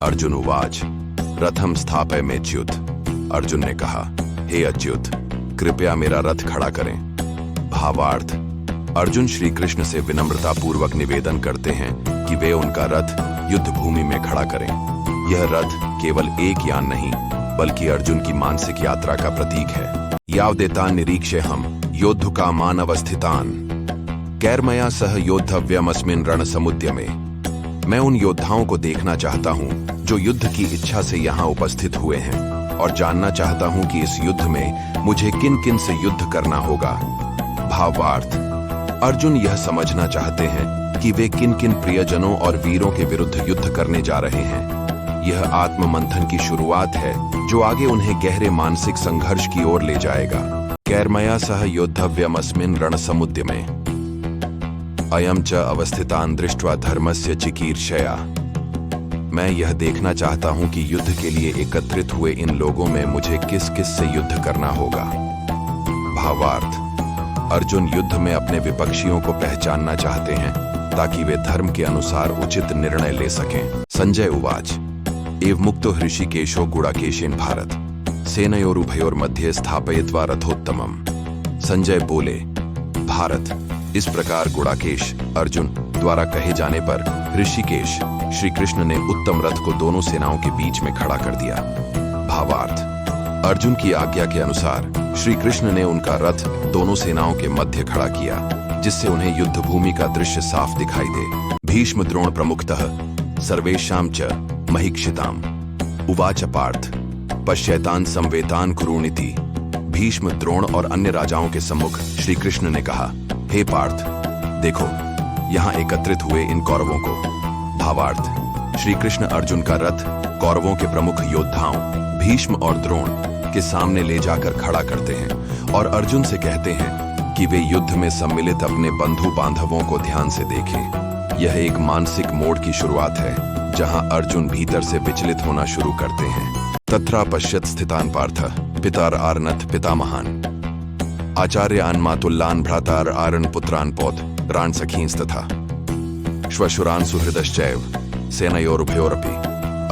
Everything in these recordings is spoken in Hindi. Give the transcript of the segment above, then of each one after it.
अर्जुन उवाच रथम स्थापय में च्युत। अर्जुन ने कहा, हे अच्युत, कृपया मेरा रथ खड़ा करें। भावार्थ, अर्जुन श्री कृष्ण से विनम्रता पूर्वक निवेदन करते हैं कि वे उनका रथ युद्ध भूमि में खड़ा करें। यह रथ केवल एक यान नहीं बल्कि अर्जुन की मानसिक यात्रा का प्रतीक है। यावदेतान निरीक्षे हम योद्धुका मान अवस्थितान कैर्मया सह योद्धव्यमस्मिन् रण समुद्यमे। मैं उन योद्धाओं को देखना चाहता हूं जो युद्ध की इच्छा से यहाँ उपस्थित हुए हैं और जानना चाहता हूं कि इस युद्ध में मुझे किन किन से युद्ध करना होगा। भावार्थ, अर्जुन यह समझना चाहते हैं कि वे किन किन प्रियजनों और वीरों के विरुद्ध युद्ध करने जा रहे हैं। यह आत्म मंथन की शुरुआत है जो आगे उन्हें गहरे मानसिक संघर्ष की ओर ले जाएगा। कैर्मया सह योद्धव्यमस्मिन् रण समुद्यमे अयम च अवस्थितान दृष्ट्वा धर्मस्य चिकीर्षया। मैं यह देखना चाहता हूं कि युद्ध के लिए एकत्रित हुए इन लोगों में मुझे किस किस से युद्ध करना होगा। भावार्थ, अर्जुन युद्ध में अपने विपक्षियों को पहचानना चाहते हैं ताकि वे धर्म के अनुसार उचित निर्णय ले सकें। संजय उवाच एव मुक्तो हृषिकेशो गुडाकेशेन भारत सेनयोरुभयोर्मध्ये स्थापयित्वा रथोत्तमम्। संजय बोले, भारत, इस प्रकार गुडाकेश अर्जुन द्वारा कहे जाने पर ऋषिकेश श्री कृष्ण ने उत्तम रथ को दोनों सेनाओं के बीच में खड़ा कर दिया। भावार्थ, अर्जुन की आज्ञा के अनुसार श्री कृष्ण ने उनका रथ दोनों सेनाओं के मध्य खड़ा किया जिससे उन्हें युद्ध भूमि का दृश्य साफ दिखाई दे। भीष्म द्रोण प्रमुखतः सर्वेषां च महीक्षिताम् उवाच पार्थ पश्यैतान् संवेतान् कुरुनिति। भीष्म, द्रोण और अन्य राजाओं के सम्मुख श्री कृष्ण ने कहा, हे पार्थ, देखो यहाँ एकत्रित हुए इन कौरवों को। भावार्थ, श्री कृष्ण अर्जुन का रथ कौरवों के प्रमुख योद्धाओं भीष्म और द्रोण के सामने ले जाकर खड़ा करते हैं और अर्जुन से कहते हैं कि वे युद्ध में सम्मिलित अपने बंधु बांधवों को ध्यान से देखें। यह एक मानसिक मोड़ की शुरुआत है जहां अर्जुन भीतर से विचलित होना शुरू करते हैं। तत्रा पश्यत स्थितान पार्थ पितार आर्नथ पितामहान आचार्यान् मातुल्लान् भ्रातार आरण पुत्रान् पौत राण सखींस्तथा श्वशुरान् सुहृदश्चैव सेनयोरुभयोरपि।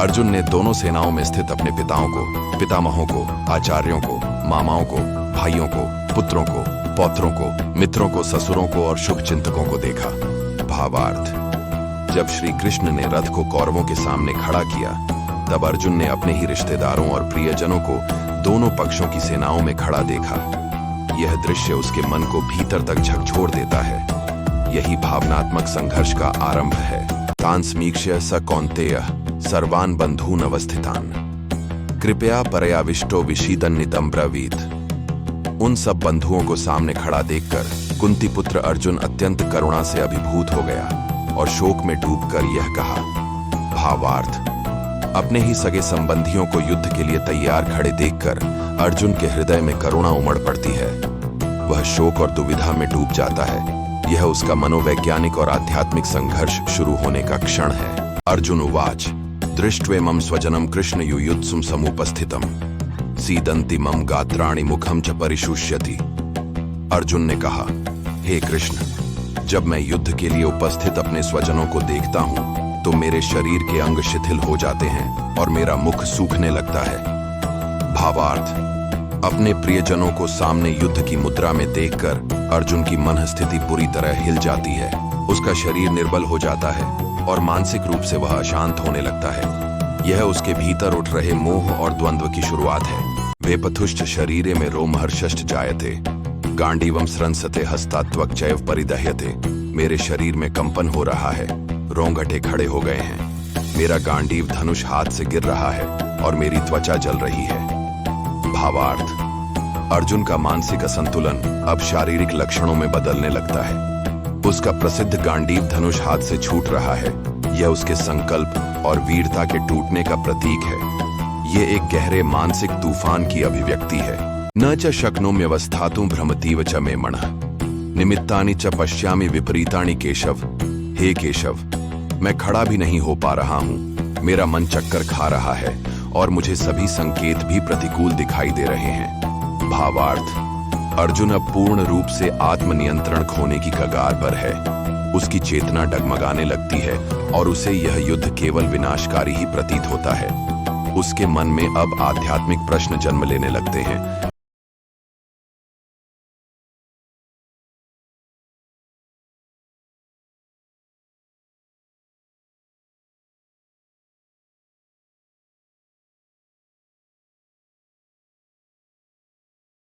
अर्जुन ने दोनों सेनाओं में स्थित अपने पिताओं को, पितामहों को, आचार्यों को, मामाओं को, भाइयों को, पुत्रों को, पौत्रों को, मित्रों को, ससुरों को और शुभचिंतकों को देखा। भावार्थ, जब श्री कृष्ण ने रथ को कौरवों के सामने खड़ा किया तब अर्जुन ने अपने ही रिश्तेदारों और प्रियजनों को दोनों पक्षों की सेनाओं में खड़ा देखा। यह दृश्य उसके मन को भीतर तक झकझोर देता है। यही भावनात्मक संघर्ष का आरंभ है। तान् समीक्ष्य स कौन्तेयः सर्वान् बन्धून् अवस्थितान् कृपया परयाविष्टो विषीदन्नितं ब्रवीत। उन सब बंधुओं को सामने खड़ा देखकर कुंती पुत्र अर्जुन अत्यंत करुणा से अभिभूत हो गया और शोक में डूबकर यह कहा। भावार्थ, अपने ही सगे संबंधियों को युद्ध के लिए तैयार खड़े देखकर अर्जुन के हृदय में करुणा उमड़ पड़ती है। वह शोक और दुविधा में डूब जाता है। यह उसका मनोवैज्ञानिक और आध्यात्मिक संघर्ष शुरू होने का क्षण है। अर्जुन उवाच दृष्ट्वेमं स्वजनं कृष्ण युयुत्सुं समुपस्थितम् सीदन्ति मम गात्राणि मुखम च परिशुष्यति। अर्जुन ने कहा, हे कृष्ण, जब मैं युद्ध के लिए उपस्थित अपने स्वजनों को देखता हूं तो मेरे शरीर के अंग शिथिल हो जाते हैं और मेरा मुख सूखने लगता है। भावार्थ, अपने प्रियजनों को सामने युद्ध की मुद्रा में देखकर अर्जुन की मन स्थिति पूरी तरह हिल जाती है। उसका शरीर निर्बल हो जाता है और मानसिक रूप से वह अशांत होने लगता है। यह उसके भीतर उठ रहे मोह और द्वंद्व की शुरुआत है। वेपथुश्च शरीरे में रोमहर्षश्च जायते गांडीवम स्रंसते हस्तात्वक चैव परिदह्यते। मेरे शरीर में कंपन हो रहा है, रोंगटे खड़े हो गए हैं, मेरा गांडीव धनुष हाथ से गिर रहा है और मेरी त्वचा जल रही है। भावार्थ, अर्जुन का मानसिक असंतुलन अब शारीरिक लक्षणों में बदलने लगता है। उसका प्रसिद्ध गांडीव धनुष हाथ से छूट रहा है। यह उसके संकल्प और वीरता के टूटने का प्रतीक है। यह एक गहरे मानसिक तूफान की अभिव्यक्ति है। न च शक्नोम्यवस्थातुं भ्रमतीव च मे मनः निमित्तानि च पश्यामि विपरीतानि केशव। हे केशव, मैं खड़ा भी नहीं हो पा रहा हूँ। मेरा मन चक्कर खा रहा है और मुझे सभी संकेत भी प्रतिकूल दिखाई दे रहे हैं। भावार्थ, अर्जुन अब पूर्ण रूप से आत्मनियंत्रण खोने की कगार पर है। उसकी चेतना डगमगाने लगती है और उसे यह युद्ध केवल विनाशकारी ही प्रतीत होता है। उसके मन में अब आध्यात्मिक प्रश्न जन्म लेने लगते हैं।